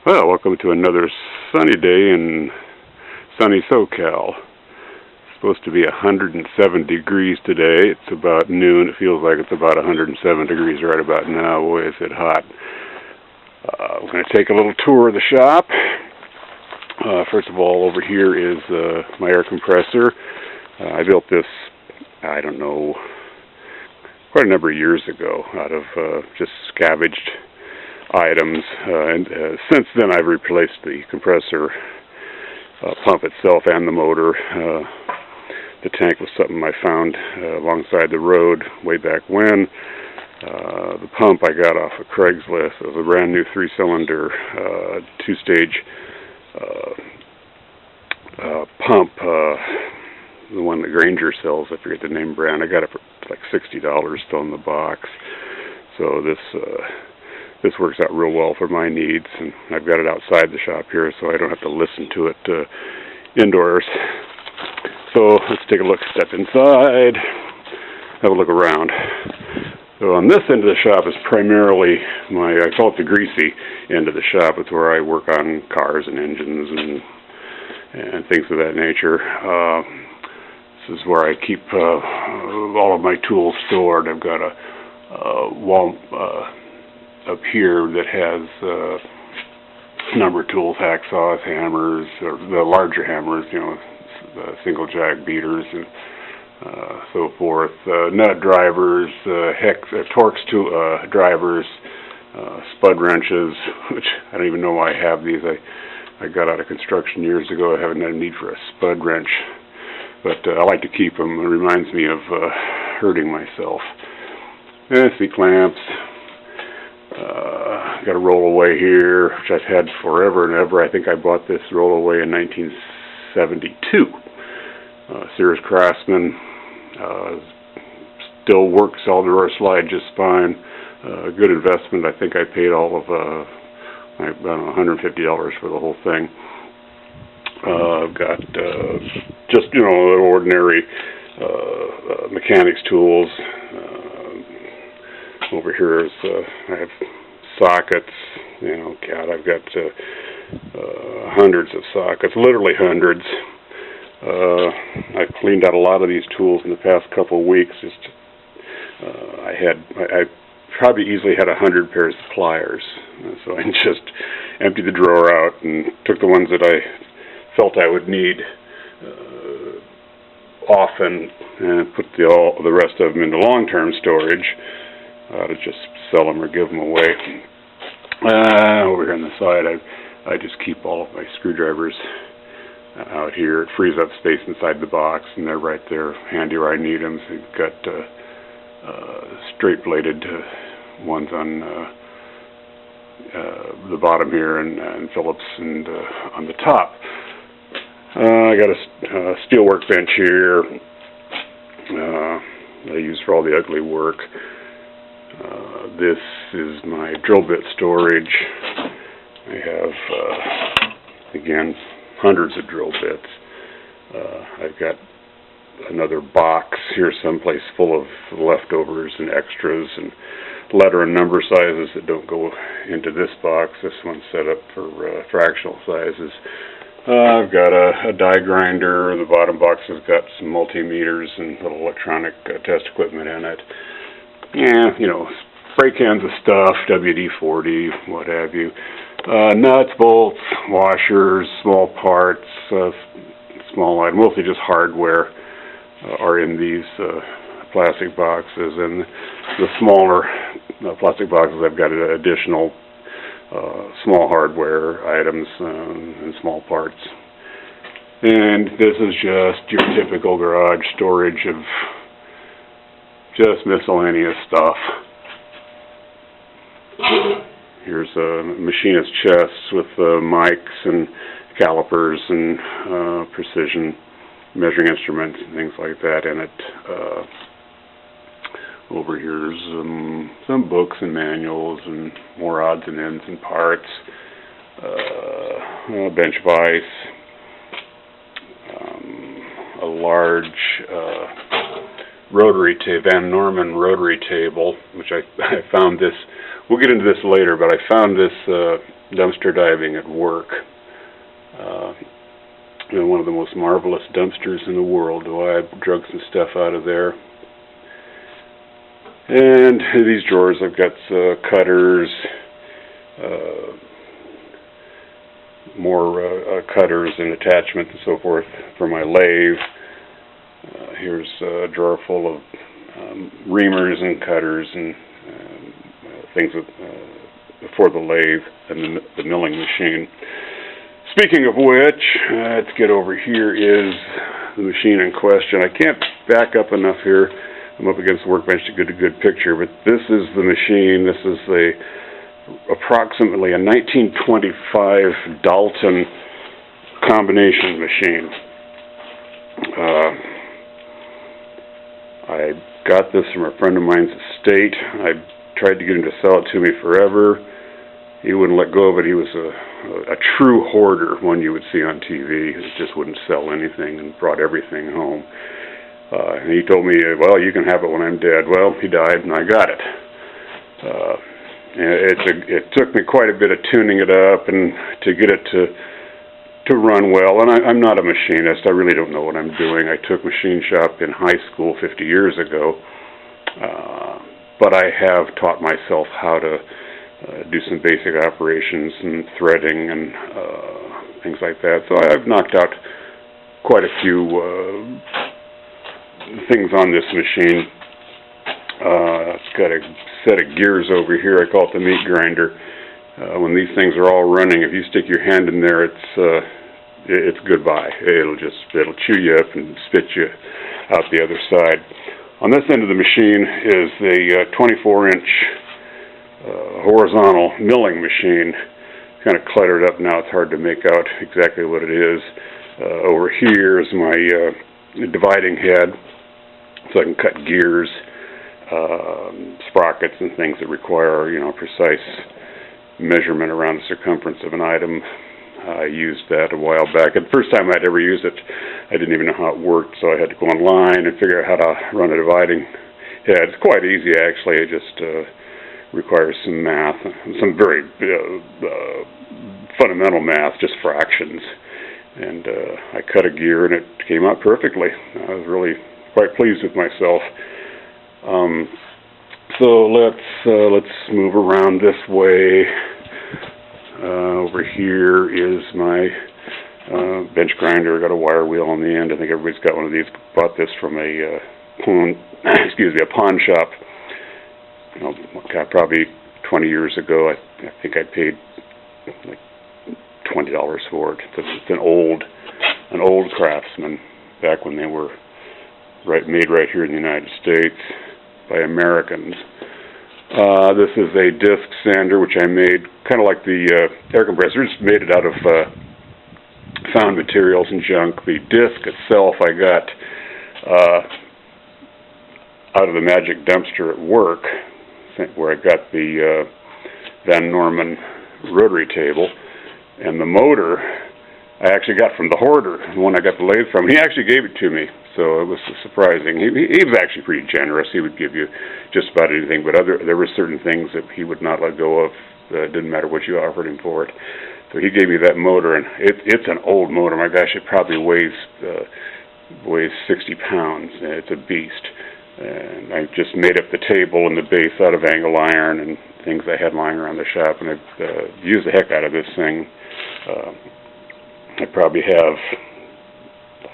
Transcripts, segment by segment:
Well, welcome to another sunny day in sunny SoCal. It's supposed to be 107 degrees today. It's about noon. It feels like it's about 107 degrees right about now. Boy, is it hot. We're going to take a little tour of the shop. First of all, over here is my air compressor. I built this, I don't know, quite a number of years ago out of just scavenged items, and since then I've replaced the compressor pump itself and the motor. The tank was something I found alongside the road way back when. The pump I got off of Craigslist. It was a brand new 3-cylinder, 2-stage pump, the one that Granger sells. I forget the name brand. I got it for like $60 still in the box. So this works out real well for my needs, and I've got it outside the shop here, so I don't have to listen to it indoors. So let's take a look, step inside, have a look around. So on this end of the shop is primarily I call it the greasy end of the shop. It's where I work on cars and engines and things of that nature. This is where I keep all of my tools stored. I've got a wall up here that has number tools, hacksaws, hammers, or the larger hammers, single jack beaters and so forth, nut drivers, Torx drivers, spud wrenches, which I don't even know why I have these. I got out of construction years ago. I haven't had a need for a spud wrench, but I like to keep them. It reminds me of hurting myself. C-clamps. Got a rollaway here, which I've had forever and ever. I think I bought this rollaway in 1972. Sears Craftsman. Still works, all the door slide just fine. Good investment. I think I paid all of $150 for the whole thing. I've got just ordinary mechanics tools. Over here is I have sockets. I've got hundreds of sockets, literally hundreds. I've cleaned out a lot of these tools in the past couple of weeks. I probably easily had 100 pairs of pliers, so I just emptied the drawer out and took the ones that I felt I would need often and put the rest of them into long-term storage to just sell them or give them away. Over here on the side, I just keep all of my screwdrivers out here. It frees up space inside the box, and they're right there, handy where I need them. So you've got straight-bladed ones on the bottom here, and Phillips, and on the top. I got a steel workbench here I use for all the ugly work. This is my drill bit storage. I have, again, hundreds of drill bits. I've got another box here someplace full of leftovers and extras and letter and number sizes that don't go into this box. This one's set up for fractional sizes. I've got a die grinder. The bottom box has got some multimeters and little electronic test equipment in it. Spray cans of stuff, WD-40, what have you. Nuts, bolts, washers, small parts, small items, mostly just hardware are in these plastic boxes. And the smaller plastic boxes, I've got additional small hardware items and small parts. And this is just your typical garage storage of just miscellaneous stuff. Here's a machinist chest with mics and calipers and precision measuring instruments and things like that in it. Over here's some books and manuals and more odds and ends and parts. A bench vise. A large rotary Van Norman rotary table, which I found this. We'll get into this later, but I found this dumpster diving at work. One of the most marvelous dumpsters in the world. I drug some stuff out of there. And in these drawers I've got cutters, more cutters and attachments and so forth for my lathe. Here's a drawer full of reamers and cutters and things for the lathe and the milling machine. Speaking of which, let's get over here is the machine in question. I can't back up enough here. I'm up against the workbench to get a good picture, but this is the machine. This is approximately a 1925 Dalton combination machine. I got this from a friend of mine's estate. I tried to get him to sell it to me forever. He wouldn't let go of it. He was a true hoarder, one you would see on TV. He just wouldn't sell anything and brought everything home. And he told me, well, you can have it when I'm dead. Well, he died and I got it. And it took me quite a bit of tuning it up and to get it to run well. And I'm not a machinist. I really don't know what I'm doing. I took machine shop in high school 50 years ago. But I have taught myself how to do some basic operations and threading and things like that. So I've knocked out quite a few things on this machine. It's got a set of gears over here. I call it the meat grinder. When these things are all running, if you stick your hand in there, it's goodbye. It'll chew you up and spit you out the other side. On this end of the machine is the 24-inch horizontal milling machine. Kind of cluttered up now. It's hard to make out exactly what it is. Over here is my dividing head, so I can cut gears, sprockets, and things that require precise measurement around the circumference of an item. I used that a while back. And the first time I'd ever used it, I didn't even know how it worked, so I had to go online and figure out how to run a dividing head. It's quite easy, actually. It just requires some math, some very fundamental math, just fractions. And I cut a gear, and it came out perfectly. I was really quite pleased with myself. So let's move around this way. Over here is my bench grinder. I got a wire wheel on the end. I think everybody's got one of these. Bought this from a pawn shop. Probably 20 years ago. I think I paid like $20 for it. It's an old Craftsman back when they were made right here in the United States by Americans. This is a disc sander, which I made kind of like the air compressor. Just made it out of found materials and junk. The disc itself I got out of the magic dumpster at work, where I got the Van Norman rotary table, and the motor I actually got from the hoarder, the one I got the lathe from. He actually gave it to me, so it was surprising. He was actually pretty generous. He would give you just about anything, but there were certain things that he would not let go of. It didn't matter what you offered him for it. So he gave me that motor, and it's an old motor. My gosh, it probably weighs 60 pounds. It's a beast. And I just made up the table and the base out of angle iron and things I had lying around the shop, and I've used the heck out of this thing. I probably have,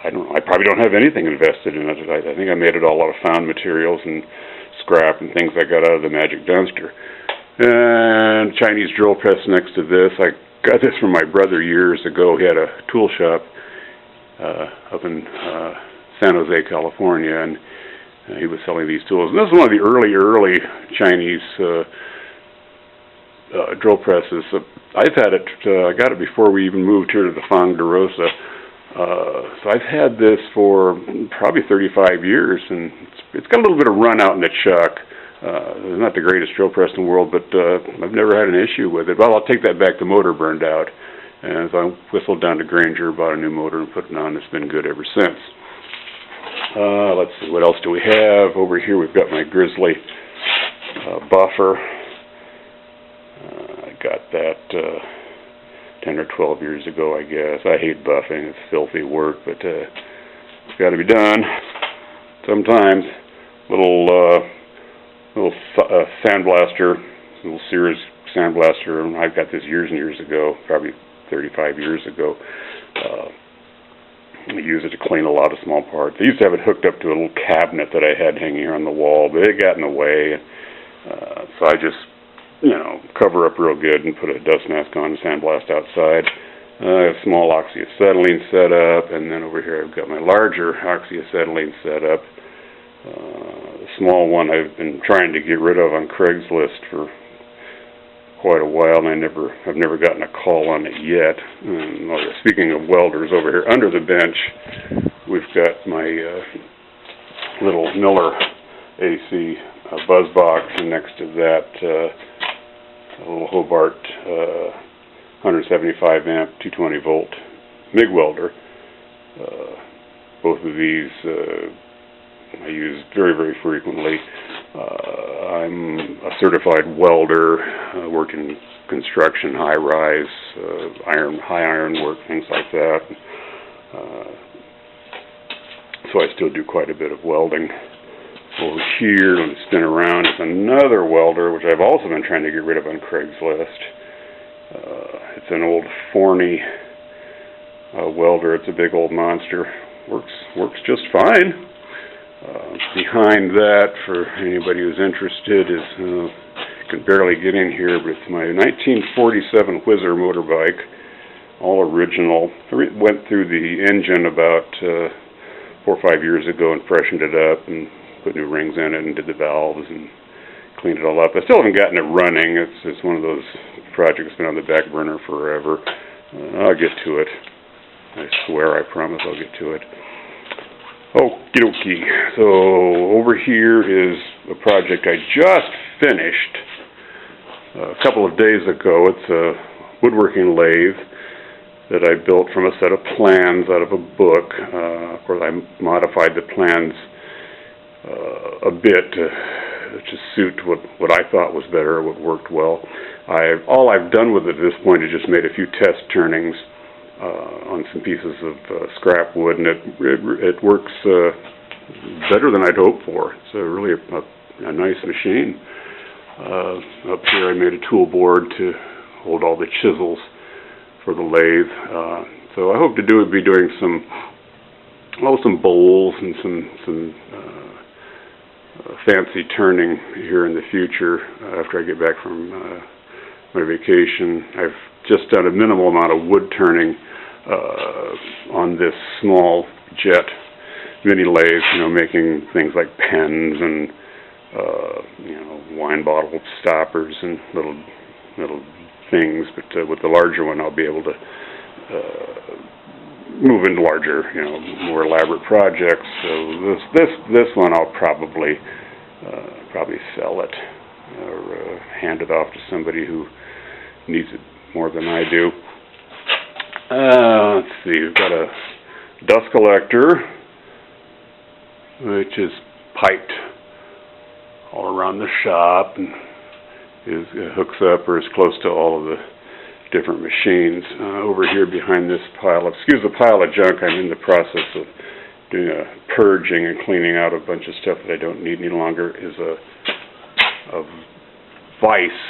I probably don't have anything invested in it. I think I made it all out of found materials and scrap and things I got out of the magic dumpster. And Chinese drill press next to this. I got this from my brother years ago. He had a tool shop up in San Jose, California, and he was selling these tools. And this is one of the early Chinese drill presses. I've had it, I got it before we even moved here to the Fong de Rosa. So I've had this for probably 35 years, and it's got a little bit of run out in the chuck. It's not the greatest drill press in the world, but I've never had an issue with it. Well, I'll take that back. The motor burned out. And so I whistled down to Granger, bought a new motor, and put it on. It's been good ever since. Let's see, what else do we have? Over here we've got my Grizzly buffer. I got that 10 or 12 years ago, I guess. I hate buffing. It's filthy work, but it's got to be done sometimes. Little sandblaster, little Sears sandblaster, and I got this years and years ago, probably 35 years ago. I use it to clean a lot of small parts. I used to have it hooked up to a little cabinet that I had hanging here on the wall, but it got in the way. So I just, cover up real good and put a dust mask on and sandblast outside. I have small oxyacetylene set up, and then over here I've got my larger oxyacetylene set up. The small one I've been trying to get rid of on Craigslist for quite a while, and I've never gotten a call on it yet. Speaking of welders, over here under the bench, we've got my little Miller AC buzz box, and next to that, a little Hobart 175 amp, 220 volt MIG welder. Both of these I use very, very frequently. I'm a certified welder, worked in construction, high-rise, high iron work, things like that. So I still do quite a bit of welding. Over here, let me spin around, is another welder, which I've also been trying to get rid of on Craigslist. It's an old Forney welder. It's a big old monster. Works just fine. Behind that, for anybody who's interested, is you can barely get in here, but it's my 1947 Whizzer motorbike, all original. I went through the engine about 4 or 5 years ago and freshened it up and put new rings in it and did the valves and cleaned it all up. I still haven't gotten it running. It's one of those projects that's been on the back burner forever. I'll get to it. I swear, I promise I'll get to it. Okie dokie. So over here is a project I just finished a couple of days ago. It's a woodworking lathe that I built from a set of plans out of a book. Of course, I modified the plans a bit to suit what I thought was better, what worked well. All I've done with it at this point is just made a few test turnings on some pieces of scrap wood, and it works better than I'd hoped for. It's really a nice machine. Up here I made a tool board to hold all the chisels for the lathe. So I hope to be doing some bowls and some fancy turning here in the future after I get back from my vacation. I've just done a minimal amount of wood turning on this small jet mini lathe, making things like pens and wine bottle stoppers and little things. But with the larger one, I'll be able to move into larger, more elaborate projects. So this one I'll probably sell it or hand it off to somebody who needs it more than I do. Let's see, we've got a dust collector, which is piped all around the shop and hooks up or is close to all of the different machines. Over here behind this pile of junk, I'm in the process of doing a purging and cleaning out a bunch of stuff that I don't need any longer. Is a vise,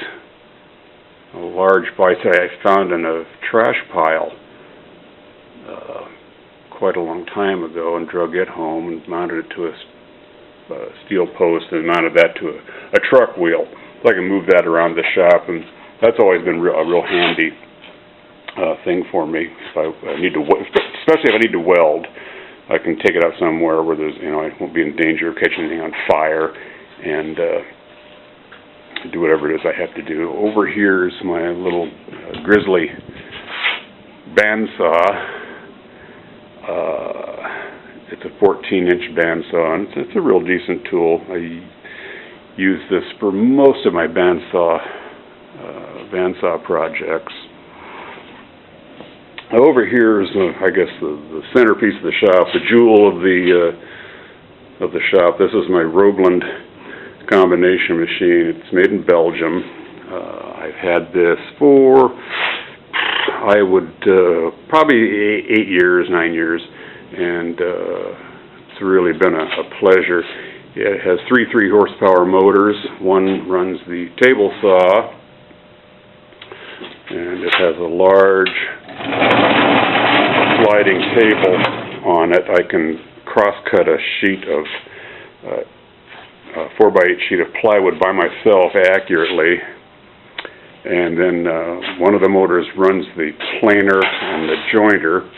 a large vise that I found in a trash pile quite a long time ago, and drug it home and mounted it to a steel post and mounted that to a truck wheel, so I can move that around the shop, and that's always been a real handy thing for me. If I need to, especially if I need to weld, I can take it out somewhere where there's, I won't be in danger of catching anything on fire, and do whatever it is I have to do. Over here is my little Grizzly bandsaw. It's a 14-inch bandsaw, and it's a real decent tool. I use this for most of my bandsaw projects. Over here is, I guess, the centerpiece of the shop, the jewel of the shop. This is my Roebland combination machine. It's made in Belgium. I've had this for I would probably 8 years, 9 years, and it's really been a pleasure. It has 3 3-horsepower motors. One runs the table saw, and it has a large sliding table on it. I can cross-cut a sheet of a 4x8 sheet of plywood by myself accurately, and then one of the motors runs the planer and the jointer,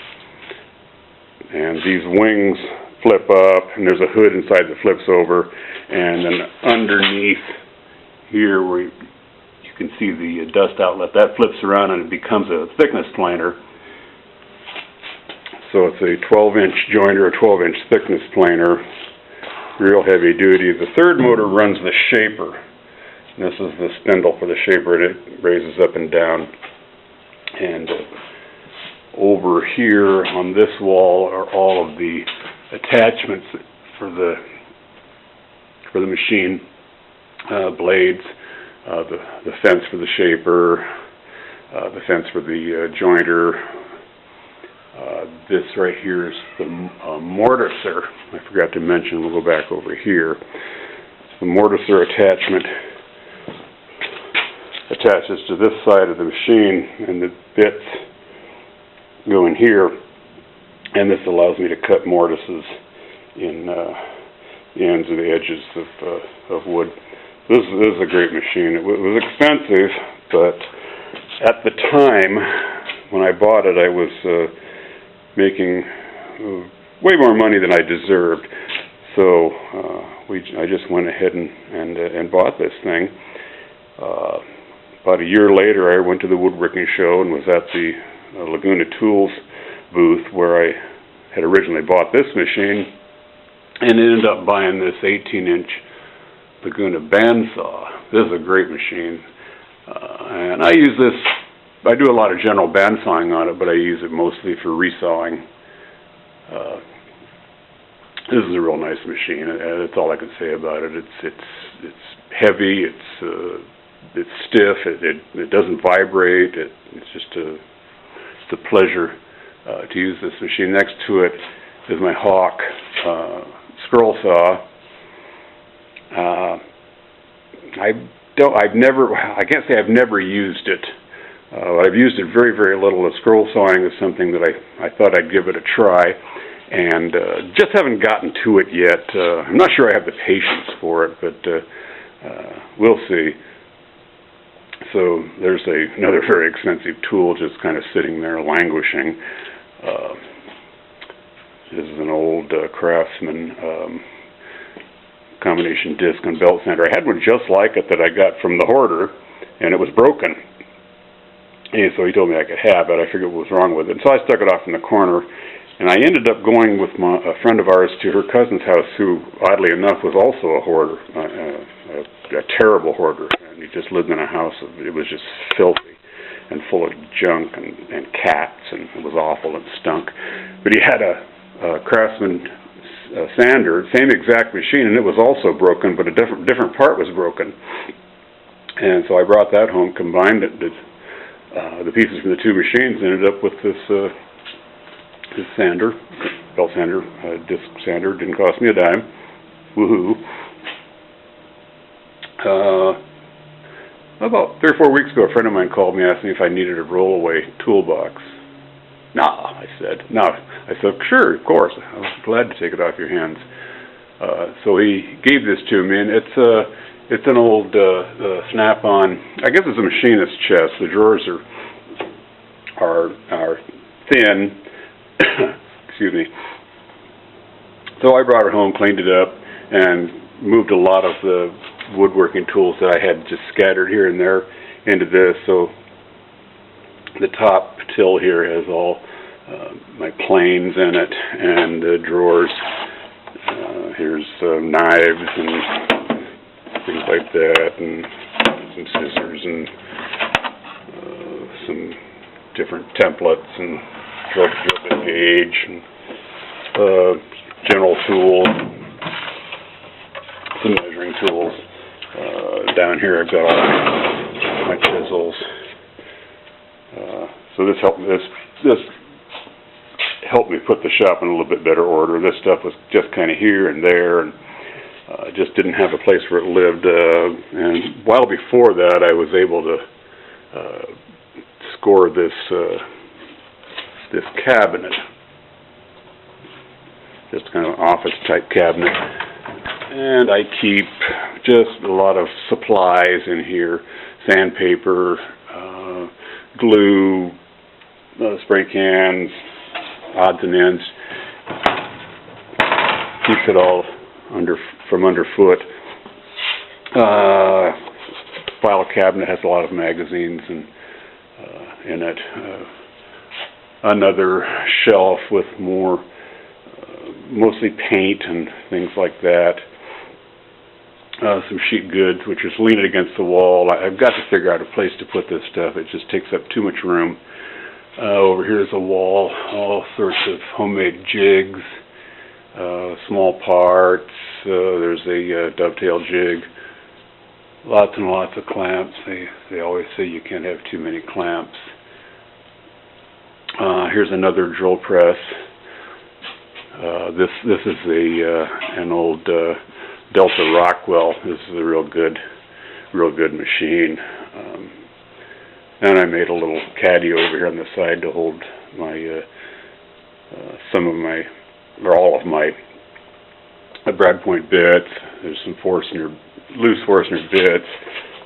and these wings flip up, and there's a hood inside that flips over, and then underneath here where you can see the dust outlet, that flips around and it becomes a thickness planer. So it's a 12-inch jointer, a 12-inch thickness planer, real heavy duty. The third motor runs the shaper. And this is the spindle for the shaper, and it raises up and down. And over here on this wall are all of the attachments for the machine, blades, the fence for the shaper, the fence for the jointer. This right here is the mortiser. I forgot to mention, we'll go back over here. The mortiser attachment attaches to this side of the machine, and the bits go in here, and this allows me to cut mortises in the ends and the edges of wood. This is a great machine. It was expensive, but at the time when I bought it, I was making way more money than I deserved. So I just went ahead and bought this thing. About a year later, I went to the woodworking show and was at the Laguna Tools booth where I had originally bought this machine, and ended up buying this 18-inch Laguna bandsaw. This is a great machine, and I use this. I do a lot of general bandsawing on it, but I use it mostly for resawing. This is a real nice machine, and that's all I can say about it. It's heavy. It's stiff. It doesn't vibrate. It's just a pleasure to use this machine. Next to it is my Hawk scroll saw. I can't say I've never used it. I've used it very, very little. The scroll sawing is something that I thought I'd give it a try, and just haven't gotten to it yet. I'm not sure I have the patience for it, but we'll see. So there's another very expensive tool just kind of sitting there languishing. This is an old Craftsman combination disc and belt sander. I had one just like it that I got from the hoarder, and it was broken. And so he told me I could have it. I figured what was wrong with it. And so I stuck it off in the corner. And I ended up going with a friend of ours to her cousin's house, who, oddly enough, was also a hoarder, a terrible hoarder. And he just lived in a house. It was just filthy and full of junk and cats, and it was awful and stunk. But he had a Craftsman sander, same exact machine, and it was also broken, but a different part was broken. And so I brought that home, combined it. The pieces from the two machines, ended up with this sander, belt sander, disc sander. Didn't cost me a dime. Woohoo! About 3 or 4 weeks ago, a friend of mine called me, asked me if I needed a roll-away toolbox. No, I said. No, I said, sure, of course. I was glad to take it off your hands. So he gave this to me, and it's an old snap-on. I guess it's a machinist's chest. The drawers are thin. Excuse me. So I brought it home, cleaned it up, and moved a lot of the woodworking tools that I had just scattered here and there into this. So the top till here has all my planes in it, and drawers. Here's knives and things like that, and some scissors, and some different templates, and drill bit gauge, and general tools, some measuring tools. Down here I've got all my chisels, So this helped me put the shop in a little bit better order. This stuff was just kind of here and there, and just didn't have a place where it lived. And while before that, I was able to score this cabinet, just kind of office type cabinet. And I keep just a lot of supplies in here: sandpaper, glue, spray cans, odds and ends. Keeps it all from underfoot. File cabinet has a lot of magazines in it. Another shelf with more, mostly paint and things like that. Some sheet goods, which is leaning against the wall. I've got to figure out a place to put this stuff. It just takes up too much room. Over here is a wall, all sorts of homemade jigs, small parts. There's a dovetail jig. Lots and lots of clamps. They always say you can't have too many clamps. Here's another drill press. This is an old Delta Rockwell. This is a real good machine. And I made a little caddy over here on the side to hold my all of my brad point bits. There's some loose Forstner bits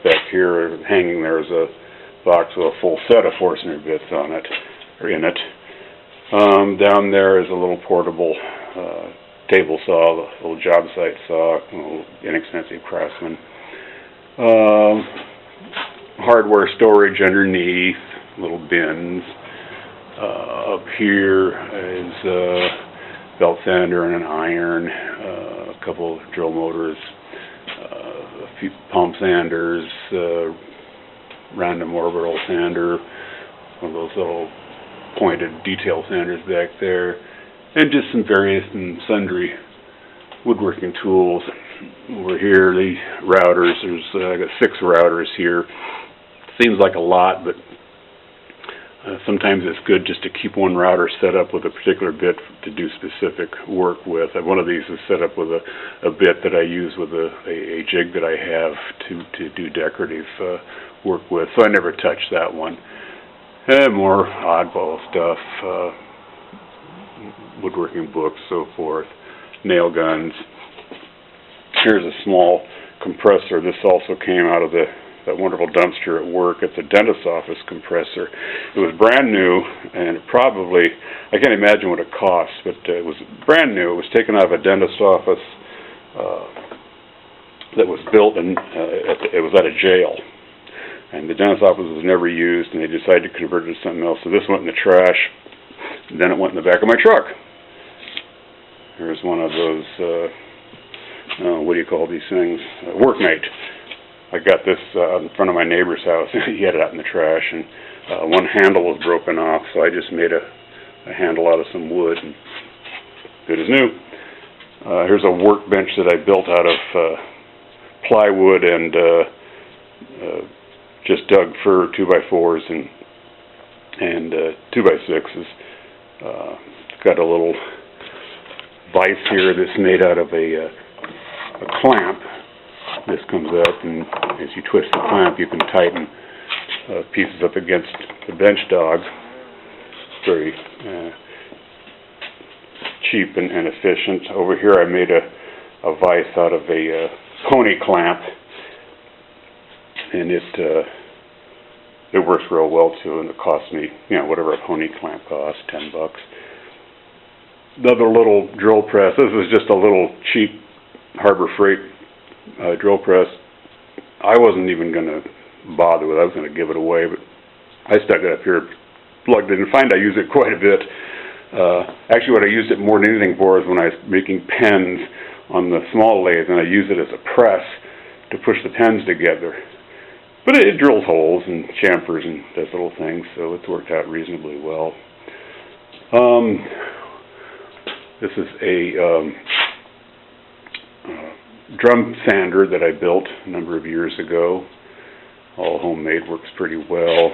back here. Hanging there is a box with a full set of Forstner bits on it, or in it. Down there is a little portable table saw, a little job site saw, a little inexpensive Craftsman. Hardware storage underneath, little bins. Up here is a belt sander and an iron, a couple of drill motors, a few palm sanders, random orbital sander, one of those little pointed detail sanders back there, and just some various and sundry woodworking tools. Over here, the routers, I got 6 routers here. Seems like a lot, but sometimes it's good just to keep one router set up with a particular bit to do specific work with. One of these is set up with a bit that I use with a jig that I have to do decorative work with, so I never touch that one. And more oddball stuff, woodworking books, so forth, nail guns. Here's a small compressor. This also came out of that wonderful dumpster at work. It's a dentist's office compressor. It was brand new, and it probably, I can't imagine what it cost, but it was brand new. It was taken out of a dentist's office that was built, and it was at a jail. And the dentist's office was never used, and they decided to convert it to something else. So this went in the trash, and then it went in the back of my truck. Here's one of those, what do you call these things? Workmate. I got this in front of my neighbor's house. He had it out in the trash, and one handle was broken off, so I just made a handle out of some wood, and good as new. Here's a workbench that I built out of plywood and just dug fir 2x4s and 2x6s. It's got a little vise here that's made out of a clamp. This comes up, and as you twist the clamp, you can tighten pieces up against the bench dog. Very cheap and efficient. Over here I made a vise out of a pony clamp, and it works real well too, and it cost me, whatever a pony clamp costs, $10. Another little drill press. This was just a little cheap Harbor Freight drill press. I wasn't even going to bother with it. I was going to give it away, but I stuck it up here, plugged it in, and find I use it quite a bit. Actually, what I used it more than anything for is when I was making pens on the small lathe, and I use it as a press to push the pens together. But it drills holes and chamfers and does little things, so it's worked out reasonably well. This is a drum sander that I built a number of years ago. All homemade, works pretty well.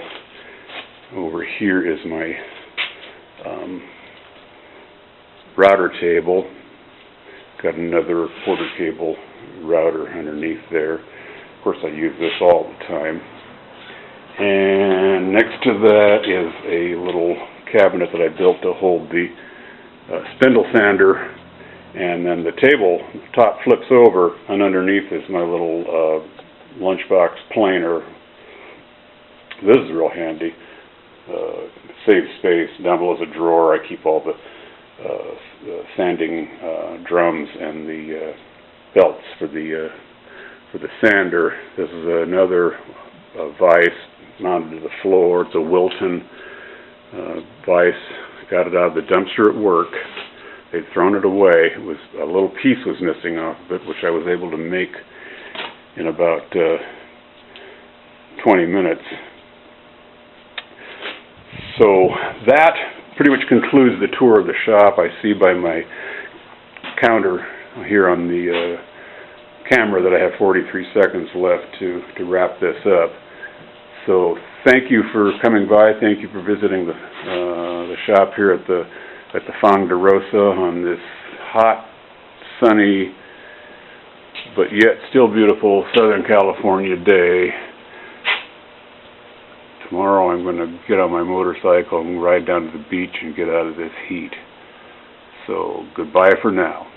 Over here is my router table. Got another quarter cable router underneath there. Of course, I use this all the time. And next to that is a little cabinet that I built to hold the spindle sander, and then the table top flips over, and underneath is my little lunchbox planer. This is real handy. Saves space. Down below is a drawer. I keep all the sanding drums and the belts for the sander. This is another vise mounted to the floor. It's a Wilton vise. Got it out of the dumpster at work. They'd thrown it away. It was a little piece was missing off of it, which I was able to make in about 20 minutes. So that pretty much concludes the tour of the shop. I see by my counter here on the camera that I have 43 seconds left to wrap this up. So thank you for coming by. Thank you for visiting the shop here at the Fang de Rosa on this hot, sunny, but yet still beautiful Southern California day. Tomorrow I'm going to get on my motorcycle and ride down to the beach and get out of this heat. So goodbye for now.